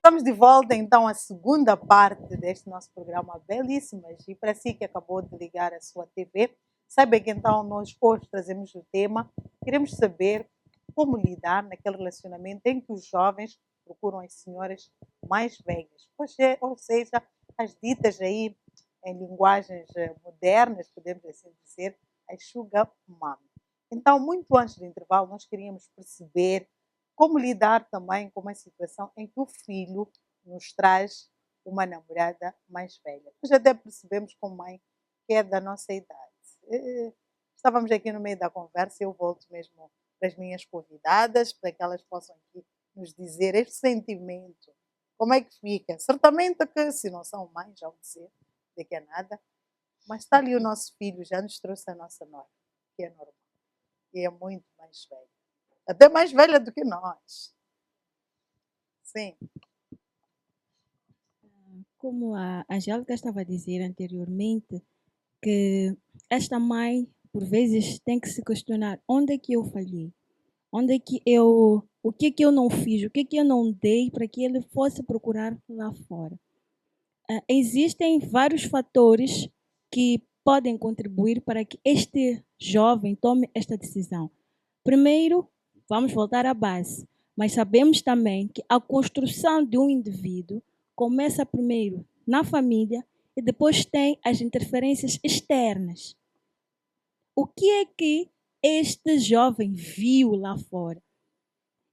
Estamos de volta então à segunda parte deste nosso programa belíssimas. E para si que acabou de ligar a sua TV, saiba que então nós hoje trazemos o tema, queremos saber como lidar naquele relacionamento em que os jovens procuram as senhoras mais velhas. Ou seja, as ditas aí em linguagens modernas, podemos assim dizer, as sugar mommy. Então, muito antes do intervalo, nós queríamos perceber como lidar também com uma situação em que o filho nos traz uma namorada mais velha. Nós até percebemos com mãe que é da nossa idade. Estávamos aqui no meio da conversa e eu volto mesmo para as minhas convidadas, para que elas possam aqui nos dizer este sentimento. Como é que fica? Certamente que, se não são mães, já vão dizer, de que é nada, mas está ali o nosso filho, já nos trouxe a nossa nora, que é normal, e é muito mais velha. Até mais velha do que nós. Sim. Como a Angélica estava a dizer anteriormente, que esta mãe, por vezes, tem que se questionar onde é que eu falhei, o que é que eu não fiz, o que é que eu não dei para que ele fosse procurar lá fora. Existem vários fatores que podem contribuir para que este jovem tome esta decisão. Primeiro, vamos voltar à base, mas sabemos também que a construção de um indivíduo começa primeiro na família e depois tem as interferências externas. O que é que este jovem viu lá fora?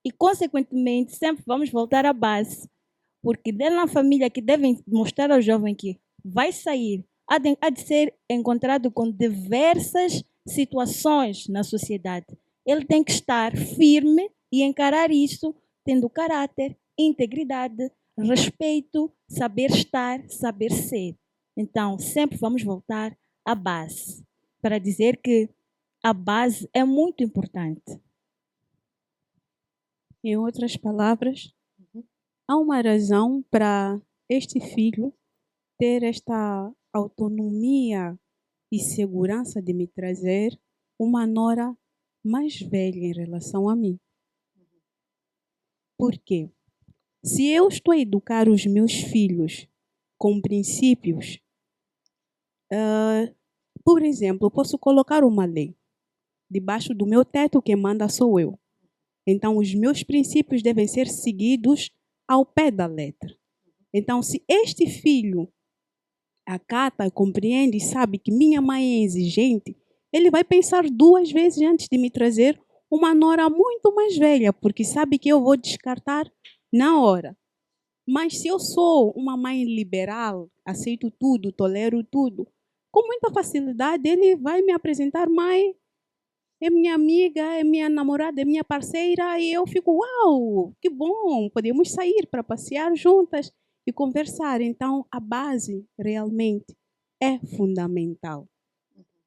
E, consequentemente, sempre vamos voltar à base, porque dentro da família que devem mostrar ao jovem que vai sair, há de ser encontrado com diversas situações na sociedade. Ele tem que estar firme e encarar isso tendo caráter, integridade, respeito, saber estar, saber ser. Então, sempre vamos voltar à base, para dizer que a base é muito importante. Em outras palavras, há uma razão para este filho ter esta autonomia e segurança de me trazer uma nora mais velha em relação a mim. Por quê? Se eu estou a educar os meus filhos com princípios, por exemplo, eu posso colocar uma lei. Debaixo do meu teto, quem manda sou eu. Então, os meus princípios devem ser seguidos ao pé da letra. Então, se este filho acata, compreende e sabe que minha mãe é exigente, ele vai pensar 2 vezes antes de me trazer uma nora muito mais velha, porque sabe que eu vou descartar na hora. Mas se eu sou uma mãe liberal, aceito tudo, tolero tudo, com muita facilidade ele vai me apresentar mãe, é minha amiga, é minha namorada, é minha parceira, e eu fico, uau, que bom, podemos sair para passear juntas e conversar. Então, a base realmente é fundamental.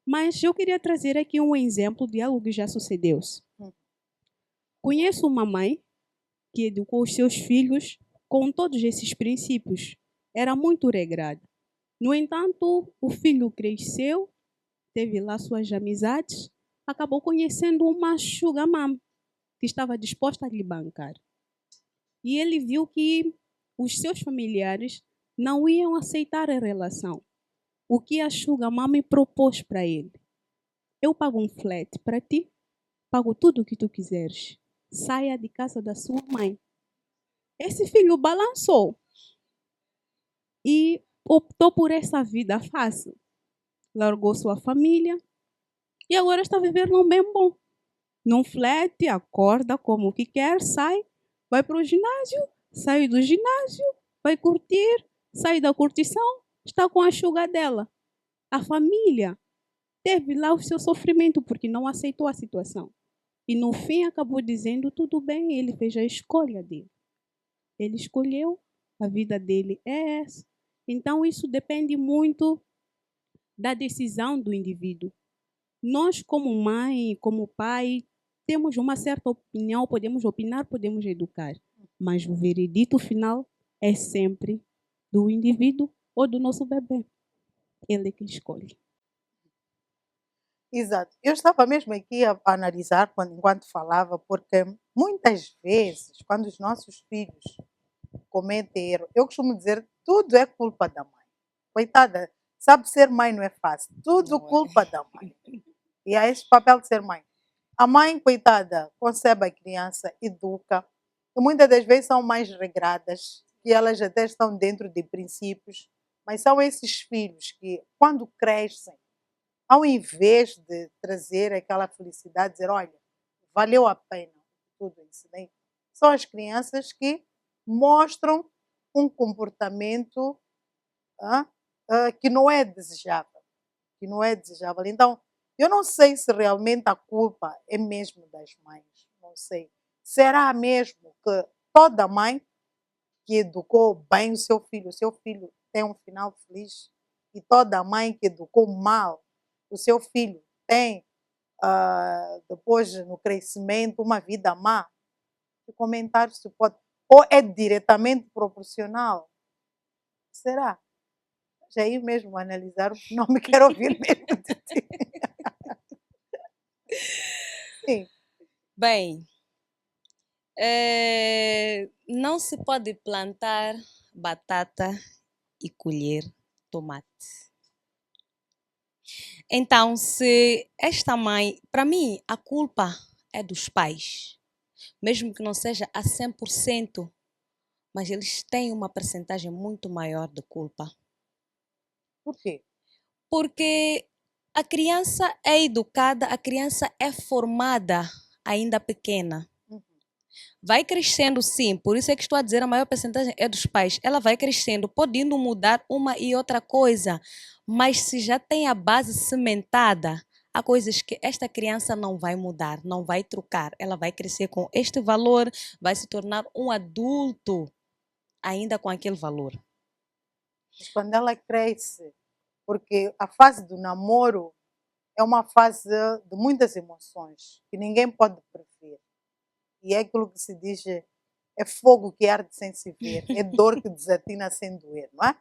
Mas eu queria trazer aqui um exemplo de algo que já sucedeu. Conheço uma mãe que educou os seus filhos com todos esses princípios. Era muito regrada. No entanto, o filho cresceu, teve lá suas amizades, acabou conhecendo uma sugar mom que estava disposta a lhe bancar. E ele viu que os seus familiares não iam aceitar a relação. O que a sugar mom propôs para ele? Eu pago um flat para ti, pago tudo o que tu quiseres. Saia de casa da sua mãe. Esse filho balançou e optou por essa vida fácil. Largou sua família e agora está vivendo um bem bom. Num flat, acorda como o que quer, sai, vai para o ginásio, sai do ginásio, vai curtir, sai da curtição, está com a sugar dela. A família teve lá o seu sofrimento porque não aceitou a situação. E no fim acabou dizendo tudo bem, ele fez a escolha dele. Ele escolheu, a vida dele é essa. Então isso depende muito da decisão do indivíduo. Nós, como mãe, como pai, temos uma certa opinião, podemos opinar, podemos educar, mas o veredito final é sempre do indivíduo ou do nosso bebê. Ele é que escolhe. Exato. Eu estava mesmo aqui a analisar enquanto falava, porque muitas vezes, quando os nossos filhos comete erro. Eu costumo dizer, tudo é culpa da mãe. Coitada, sabe, ser mãe não é fácil. Tudo Não é. culpa da mãe. E é esse o papel de ser mãe. A mãe, coitada, concebe a criança, educa. E muitas das vezes são mais regradas, e elas até estão dentro de princípios. Mas são esses filhos que, quando crescem, ao invés de trazer aquela felicidade, dizer, olha, valeu a pena tudo isso, né? São as crianças que mostram um comportamento que não é desejável, que não é desejável. Então, eu não sei se realmente a culpa é mesmo das mães, não sei. Será mesmo que toda mãe que educou bem o seu filho tem um final feliz? E toda mãe que educou mal o seu filho tem, depois no crescimento, uma vida má? Que comentário se pode... Ou é diretamente proporcional? Será? Já aí mesmo analisar, não me quero ouvir mesmo de ti. Sim. Bem, não se pode plantar batata e colher tomate. Então, se esta mãe, para mim, a culpa é dos pais, mesmo que não seja a 100%, mas eles têm uma percentagem muito maior de culpa. Por quê? Porque a criança é educada, a criança é formada ainda pequena. Vai crescendo, sim, por isso é que estou a dizer a maior percentagem é dos pais. Ela vai crescendo, podendo mudar uma e outra coisa, mas se já tem a base cimentada, há coisas que esta criança não vai mudar, não vai trocar. Ela vai crescer com este valor, vai se tornar um adulto ainda com aquele valor. Mas quando ela cresce, porque a fase do namoro é uma fase de muitas emoções, que ninguém pode prever. E é aquilo que se diz, é fogo que arde sem se ver, é dor que desatina sem doer, não é?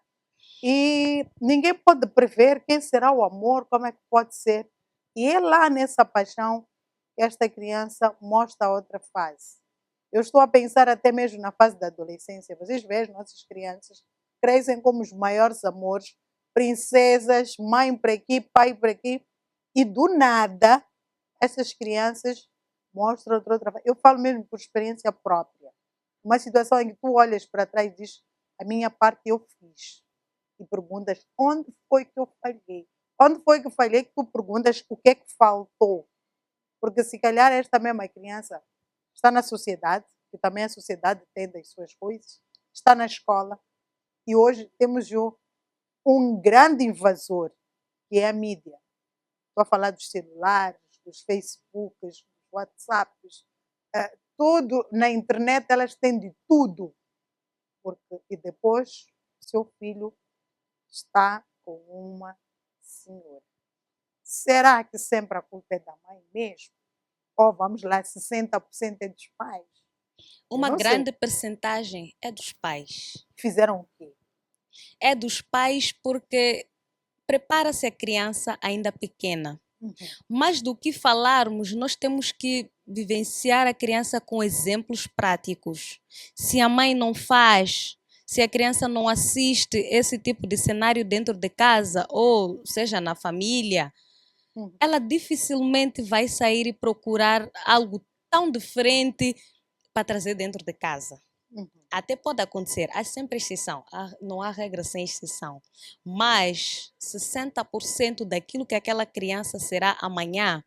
E ninguém pode prever quem será o amor, como é que pode ser. E é lá nessa paixão que esta criança mostra a outra fase. Eu estou a pensar até mesmo na fase da adolescência. Vocês veem, as nossas crianças crescem como os maiores amores, princesas, mãe para aqui, pai para aqui, e do nada essas crianças mostram outra fase. Eu falo mesmo por experiência própria. Uma situação em que tu olhas para trás e dizes, a minha parte eu fiz. E perguntas, onde foi que eu falhei? Onde foi que eu falhei que tu perguntas o que é que faltou? Porque se calhar esta mesma criança está na sociedade, que também a sociedade tem das suas coisas, está na escola, e hoje temos um grande invasor, que é a mídia. Estou a falar dos celulares, dos Facebooks, dos WhatsApps, tudo na internet, elas têm de tudo. E depois, seu filho está com uma senhora. Será que sempre a culpa é da mãe mesmo? Ou vamos lá, 60% é dos pais? Uma grande percentagem é dos pais. Fizeram o quê? É dos pais porque prepara-se a criança ainda pequena. Mais do que falarmos, nós temos que vivenciar a criança com exemplos práticos. Se a mãe não faz, se a criança não assiste esse tipo de cenário dentro de casa, ou seja, na família, ela dificilmente vai sair e procurar algo tão diferente para trazer dentro de casa. Até pode acontecer, há sempre exceção, não há regra sem exceção, mas 60% daquilo que aquela criança será amanhã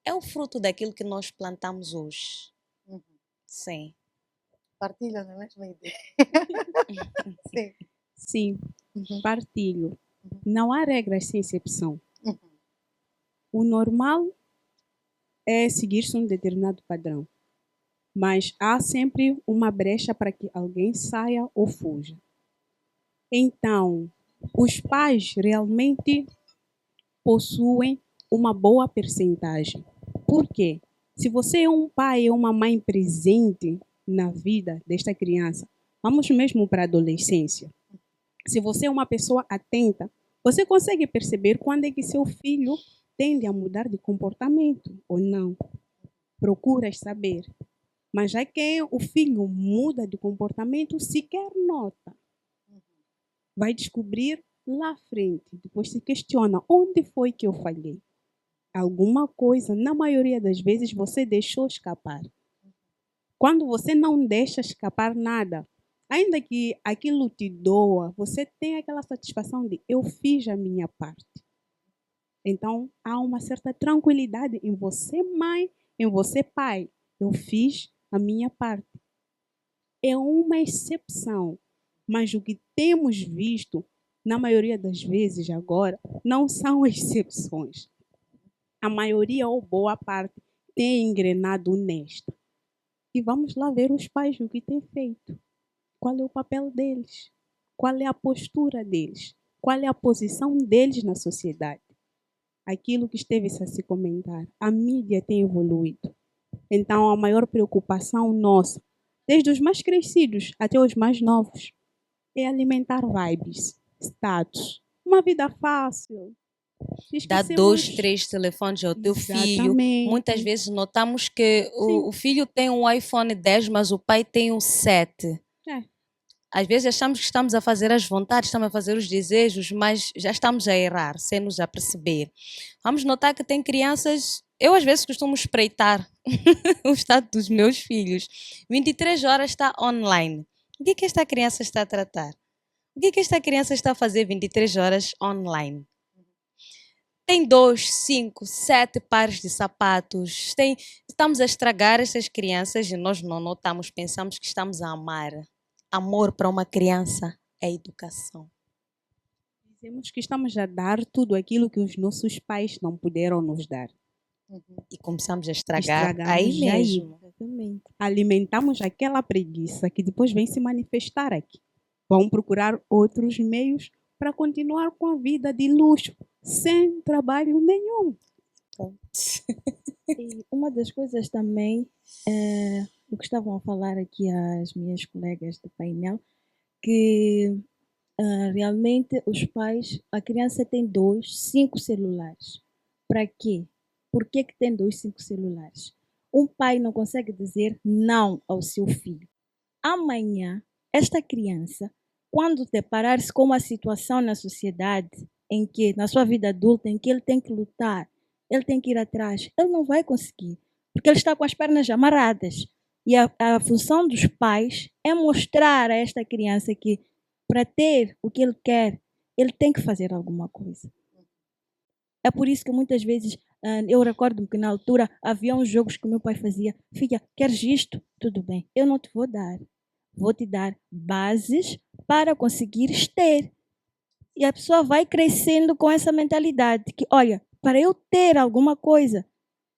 é o fruto daquilo que nós plantamos hoje. Sim. Partilha na mesma ideia. Sim. Sim, partilho. Não há regras sem exceção. O normal é seguir-se um determinado padrão. Mas há sempre uma brecha para que alguém saia ou fuja. Então, os pais realmente possuem uma boa percentagem. Por quê? Se você é um pai ou uma mãe presente na vida desta criança, vamos mesmo para a adolescência. Se você é uma pessoa atenta, você consegue perceber quando é que seu filho tende a mudar de comportamento ou não. Procuras saber. Mas já que o filho muda de comportamento, sequer nota. Vai descobrir lá à frente. Depois se questiona, onde foi que eu falhei? Alguma coisa, na maioria das vezes, você deixou escapar. Quando você não deixa escapar nada, ainda que aquilo te doa, você tem aquela satisfação de eu fiz a minha parte. Então, há uma certa tranquilidade em você, mãe, em você, pai. Eu fiz a minha parte. É uma exceção, mas o que temos visto, na maioria das vezes agora, não são exceções. A maioria ou boa parte tem engrenado nesta. E vamos lá ver os pais o que têm feito. Qual é o papel deles? Qual é a postura deles? Qual é a posição deles na sociedade? Aquilo que esteve a se comentar. A mídia tem evoluído. Então, a maior preocupação nossa, desde os mais crescidos até os mais novos, é alimentar vibes, status, uma vida fácil. Dá Esquecemos... 2, 3 telefones ao teu filho. Muitas vezes notamos que o filho tem um iPhone 10, mas o pai tem um 7. Às vezes achamos que estamos a fazer as vontades, estamos a fazer os desejos, mas já estamos a errar, sem nos aperceber. Vamos notar que tem crianças... Eu às vezes costumo espreitar o estado dos meus filhos. 23 horas está online. O que esta criança está a tratar? O que esta criança está a fazer 23 horas online? Tem 2, 5, 7 pares de sapatos. Estamos a estragar essas crianças e nós não notamos, pensamos que estamos a amar. Amor para uma criança é educação. Dizemos que estamos a dar tudo aquilo que os nossos pais não puderam nos dar. E começamos a estragar aí mesmo. Exatamente. Alimentamos aquela preguiça que depois vem se manifestar aqui. Vão procurar outros meios para continuar com a vida de luxo, sem trabalho nenhum. E uma das coisas também, o que estavam a falar aqui as minhas colegas do painel, que realmente os pais, a criança tem 2, 5 celulares. Para quê? Por que tem 2, 5 celulares? Um pai não consegue dizer não ao seu filho. Amanhã, esta criança, quando deparar-se com uma situação na sociedade, em que, na sua vida adulta, em que ele tem que lutar, ele tem que ir atrás, ele não vai conseguir, porque ele está com as pernas amarradas. E a função dos pais é mostrar a esta criança que, para ter o que ele quer, ele tem que fazer alguma coisa. É por isso que muitas vezes, eu recordo-me que na altura havia uns jogos que o meu pai fazia. Filha, queres isto? Tudo bem, eu não te vou dar. Vou te dar bases para conseguires ter. E a pessoa vai crescendo com essa mentalidade que, olha, para eu ter alguma coisa,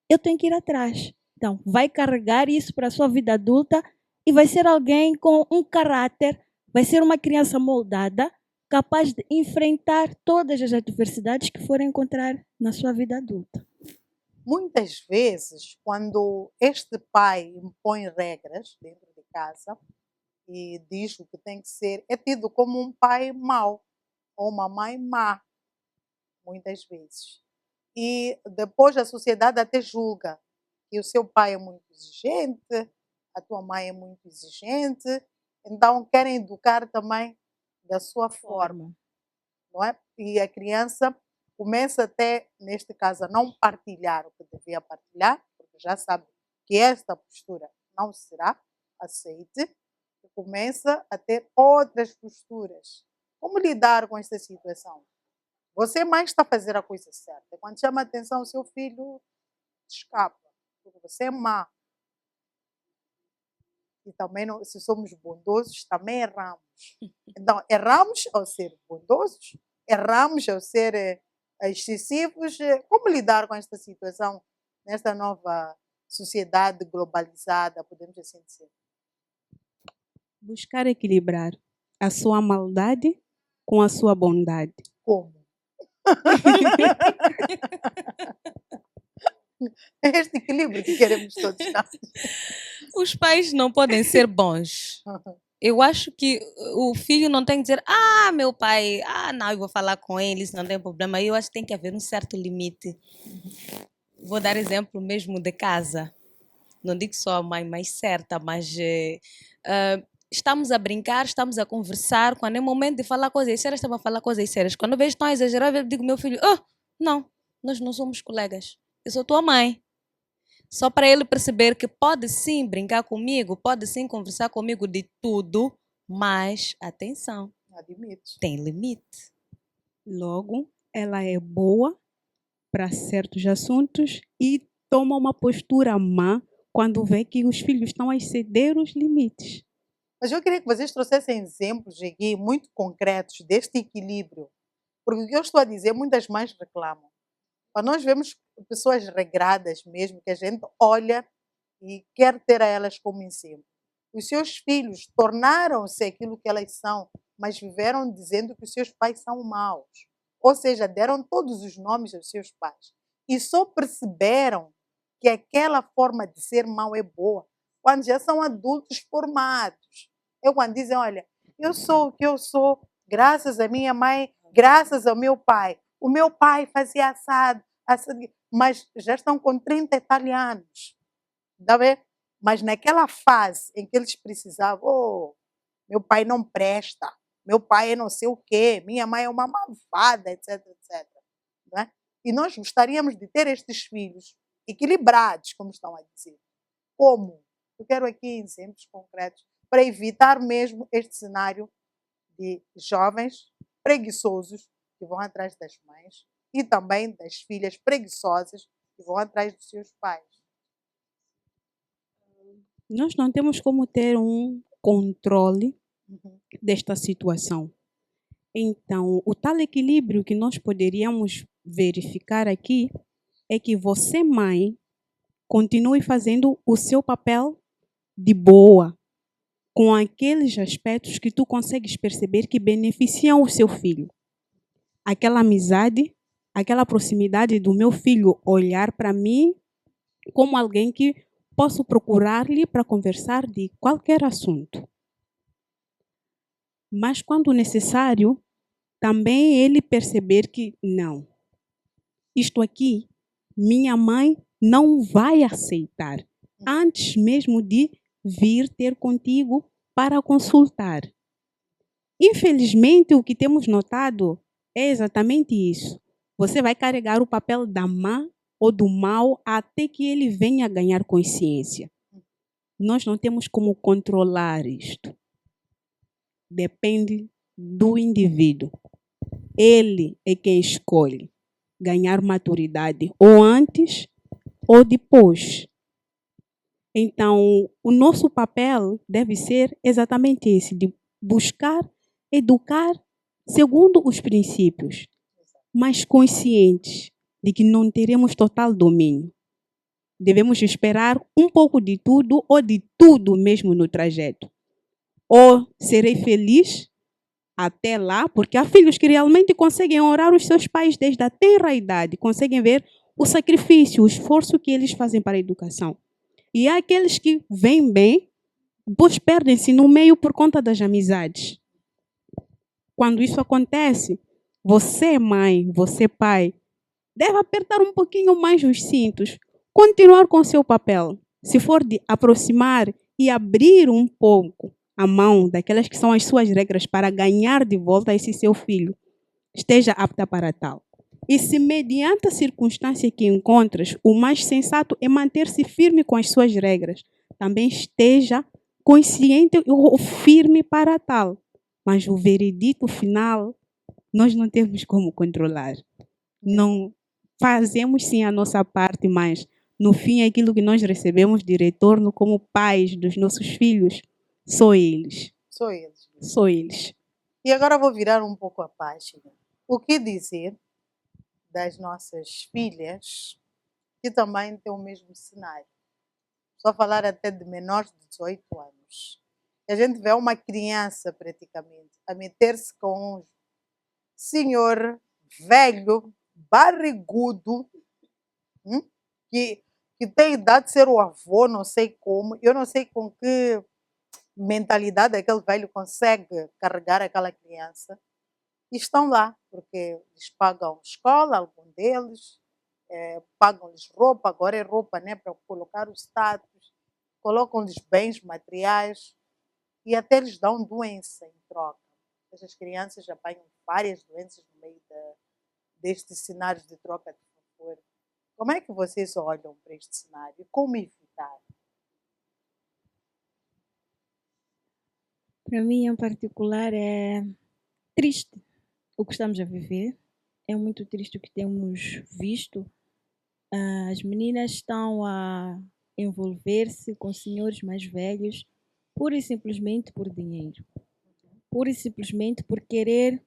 eu tenho que ir atrás. Então, vai carregar isso para a sua vida adulta e vai ser alguém com um caráter, vai ser uma criança moldada, capaz de enfrentar todas as adversidades que for encontrar na sua vida adulta. Muitas vezes, quando este pai impõe regras dentro de casa e diz o que tem que ser, é tido como um pai mau ou uma mãe má, muitas vezes. E depois a sociedade até julga que o seu pai é muito exigente, a tua mãe é muito exigente, então querem educar também da sua forma, não é? E a criança começa até, neste caso, a não partilhar o que devia partilhar, porque já sabe que esta postura não será aceite, e começa a ter outras posturas. Como lidar com esta situação? Você mais está a fazer a coisa certa. Quando chama a atenção, o seu filho escapa, porque você é má. E também, se somos bondosos, também erramos. Então, erramos ao ser bondosos, erramos ao ser excessivos. Como lidar com esta situação nesta nova sociedade globalizada, podemos assim dizer? Buscar equilibrar a sua maldade com a sua bondade. Como? É este equilíbrio que queremos todos nós. Os pais não podem ser bons. Eu acho que o filho não tem que dizer, meu pai, não, eu vou falar com ele, isso não tem problema. Eu acho que tem que haver um certo limite. Vou dar exemplo mesmo de casa. não digo só a mãe mais certa, mas estamos a brincar, estamos a conversar, quando é momento de falar coisas sérias, estamos a falar coisas sérias. Quando eu vejo estão a exagerar, eu digo meu filho, não, nós não somos colegas, eu sou tua mãe. Só para ele perceber que pode sim brincar comigo, pode sim conversar comigo de tudo, mas atenção, tem limite. Logo, ela é boa para certos assuntos e toma uma postura má quando vê que os filhos estão a exceder os limites. Mas eu queria que vocês trouxessem exemplos aqui muito concretos deste equilíbrio. Porque o que eu estou a dizer, muitas mães reclamam. Mas nós vemos pessoas regradas mesmo, que a gente olha e quer ter a elas como exemplo. Os seus filhos tornaram-se aquilo que elas são, mas viveram dizendo que os seus pais são maus. Ou seja, deram todos os nomes aos seus pais. E só perceberam que aquela forma de ser mau é boa quando já são adultos formados. É quando dizem, olha, eu sou o que eu sou graças à minha mãe, graças ao meu pai. O meu pai fazia assado, mas já estão com 30 e tal anos. Tá vendo? Mas naquela fase em que eles precisavam, meu pai não presta, meu pai é não sei o quê, minha mãe é uma malvada, etc, etc. Não é? E nós gostaríamos de ter estes filhos equilibrados, como estão a dizer. Como? Eu quero aqui exemplos concretos para evitar mesmo este cenário de jovens preguiçosos que vão atrás das mães e também das filhas preguiçosas que vão atrás dos seus pais. Nós não temos como ter um controle desta situação. Então, o tal equilíbrio que nós poderíamos verificar aqui é que você, mãe, continue fazendo o seu papel de boa, com aqueles aspectos que tu consegues perceber que beneficiam o seu filho. Aquela amizade, aquela proximidade do meu filho olhar para mim como alguém que posso procurar-lhe para conversar de qualquer assunto. Mas quando necessário, também ele perceber que não, isto aqui, minha mãe não vai aceitar, antes mesmo de vir ter contigo para consultar. Infelizmente, o que temos notado é exatamente isso. Você vai carregar o papel da má ou do mal até que ele venha a ganhar consciência. Nós não temos como controlar isto. Depende do indivíduo. Ele é quem escolhe ganhar maturidade ou antes ou depois. Então, o nosso papel deve ser exatamente esse, de buscar educar segundo os princípios, mas conscientes de que não teremos total domínio. Devemos esperar um pouco de tudo ou de tudo mesmo no trajeto. Ou serei feliz até lá, porque há filhos que realmente conseguem honrar os seus pais desde a tenra idade, conseguem ver o sacrifício, o esforço que eles fazem para a educação. E há aqueles que vêm bem, depois perdem-se no meio por conta das amizades. Quando isso acontece, você, mãe, você, pai, deve apertar um pouquinho mais os cintos, continuar com seu papel. Se for de aproximar e abrir um pouco a mão daquelas que são as suas regras para ganhar de volta esse seu filho, esteja apta para tal. E se mediante a circunstância que encontras, o mais sensato é manter-se firme com as suas regras, também esteja consciente ou firme para tal. Mas o veredito final, nós não temos como controlar. Não fazemos sim a nossa parte, mas no fim aquilo que nós recebemos de retorno como pais dos nossos filhos, só eles. Só eles. Só eles. E agora vou virar um pouco a página. O que dizer das nossas filhas que também têm o mesmo cenário? Só falar até de menores de 18 anos. A gente vê uma criança praticamente a meter-se com um senhor velho, barrigudo, que tem idade de ser o avô, não sei como. Eu não sei com que mentalidade aquele velho consegue carregar aquela criança. E estão lá, porque eles pagam escola, algum deles, pagam-lhes roupa, agora é roupa, né, para colocar o status. colocam-lhes bens materiais e até lhes dão doença em troca. Essas crianças apanham várias doenças no meio destes cenários de troca de favor. Como é que vocês olham para este cenário e como evitar? Para mim, em particular, é triste o que estamos a viver. É muito triste o que temos visto. As meninas estão a envolver-se com senhores mais velhos, pura e simplesmente por dinheiro. Pura e simplesmente por querer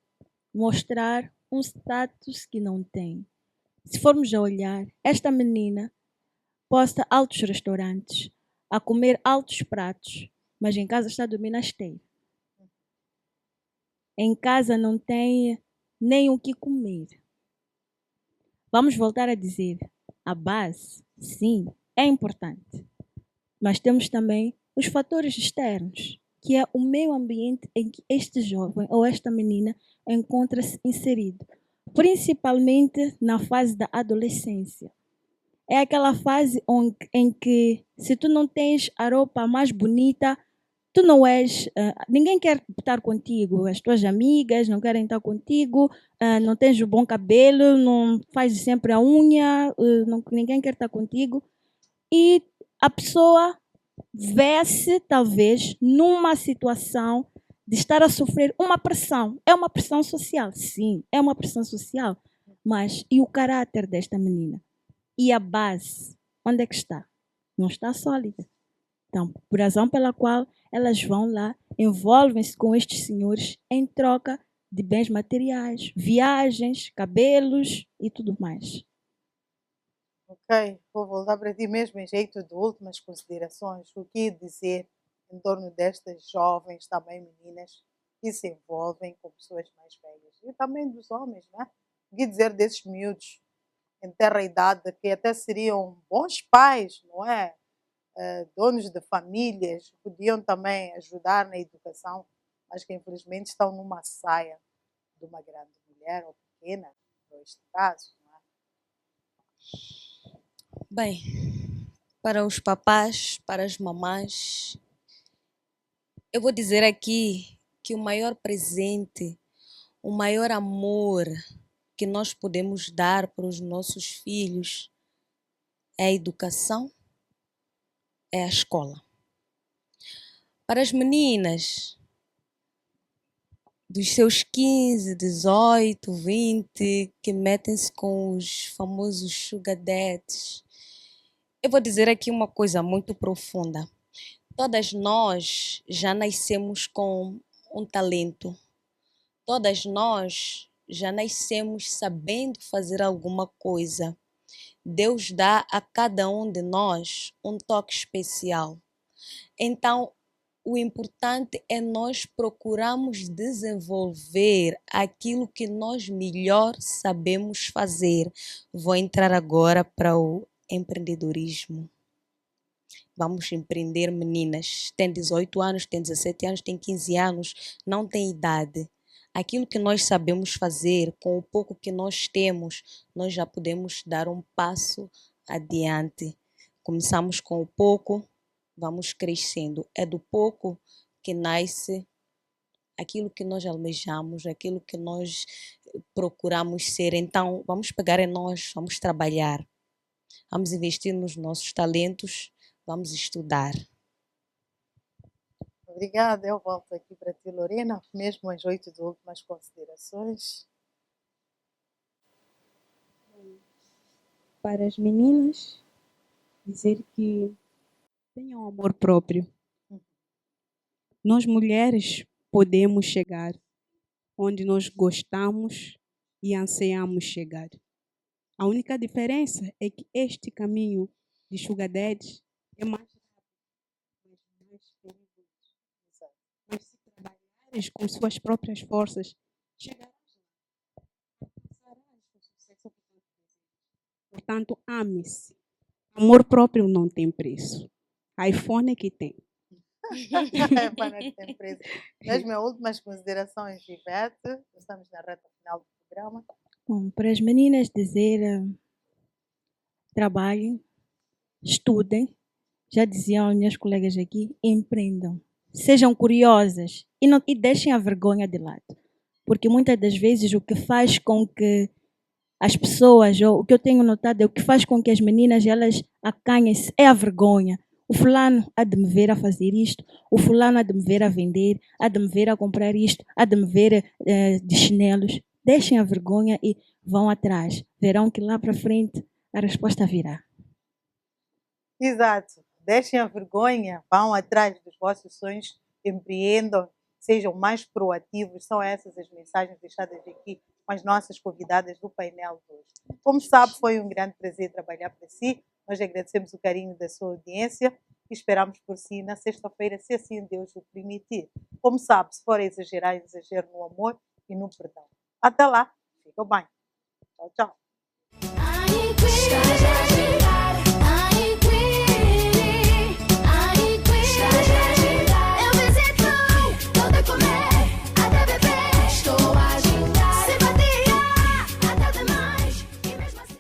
mostrar um status que não tem. Se formos a olhar, esta menina posta altos restaurantes, a comer altos pratos, mas em casa está a dormir na esteira. Em casa não tem nem o que comer. Vamos voltar a dizer, a base, sim, é importante. Mas temos também os fatores externos, que é o meio ambiente em que este jovem ou esta menina encontra-se inserido, principalmente na fase da adolescência. É aquela fase em que, se tu não tens a roupa mais bonita, tu não és, ninguém quer estar contigo, as tuas amigas não querem estar contigo, não tens o bom cabelo, não fazes sempre a unha, ninguém quer estar contigo. E a pessoa vê-se, talvez, numa situação de estar a sofrer uma pressão. É uma pressão social, sim, é uma pressão social. Mas e o caráter desta menina? E a base, onde é que está? Não está sólida. Então, por razão pela qual elas vão lá, envolvem-se com estes senhores em troca de bens materiais, viagens, cabelos e tudo mais. Ok, vou voltar para ti mesmo em jeito de últimas considerações. O que dizer em torno destas jovens, também meninas, que se envolvem com pessoas mais velhas? E também dos homens, né? O que dizer desses miúdos em terra idade que até seriam bons pais, não é? Donos de famílias, podiam também ajudar na educação, mas que infelizmente estão numa saia de uma grande mulher ou pequena, neste caso, não é? Bem, para os papás, para as mamás, eu vou dizer aqui que o maior presente, o maior amor que nós podemos dar para os nossos filhos é a educação, é a escola. Para as meninas, dos seus 15, 18, 20, que metem-se com os famosos sugar daddies, eu vou dizer aqui uma coisa muito profunda. Todas nós já nascemos com um talento. Todas nós já nascemos sabendo fazer alguma coisa. Deus dá a cada um de nós um toque especial. Então, o importante é nós procurarmos desenvolver aquilo que nós melhor sabemos fazer. Vou entrar agora para o empreendedorismo. Vamos empreender, meninas. Tem 18 anos, tem 17 anos, tem 15 anos, não tem idade. Aquilo que nós sabemos fazer, com o pouco que nós temos, nós já podemos dar um passo adiante. Começamos com o pouco, vamos crescendo. É do pouco que nasce aquilo que nós almejamos, aquilo que nós procuramos ser. Então, vamos pegar em nós, vamos trabalhar, vamos investir nos nossos talentos, vamos estudar. Obrigada, eu volto aqui para ti, Lorena, mesmo às 8 de últimas considerações. Para as meninas, dizer que tenham amor próprio. Nós mulheres podemos chegar onde nós gostamos e anseiamos chegar. A única diferença é que este caminho de sugar daddy é mais rápido, mais perigoso. Mas se trabalhares com suas próprias forças, chegarás lá. Alcançarás o sucesso que tanto desejas. Portanto, ame-se. Amor próprio não tem preço. iPhone é que tem. Para que tem preço. Mesmo últimas considerações, Ivete, estamos na reta final do programa. Bom, para as meninas dizer, trabalhem, estudem, já diziam minhas colegas aqui, empreendam. Sejam curiosas e deixem a vergonha de lado. Porque muitas das vezes o que faz com que as pessoas, ou o que eu tenho notado, é o que faz com que as meninas elas acanhem-se, é a vergonha. O fulano há de me ver a fazer isto, o fulano há de me ver a vender, há de me ver a comprar isto, há de me ver de chinelos. Deixem a vergonha e vão atrás. Verão que lá para frente a resposta virá. Exato. Deixem a vergonha, vão atrás dos vossos sonhos, empreendam, sejam mais proativos. São essas as mensagens deixadas aqui com as nossas convidadas do painel de hoje. Como sabe, foi um grande prazer trabalhar para si. Nós agradecemos o carinho da sua audiência e esperamos por si na sexta-feira, se assim Deus o permitir. Como sabe, se for exagerar, exagero no amor e no perdão. Até lá. Fica bem. Tchau, tchau.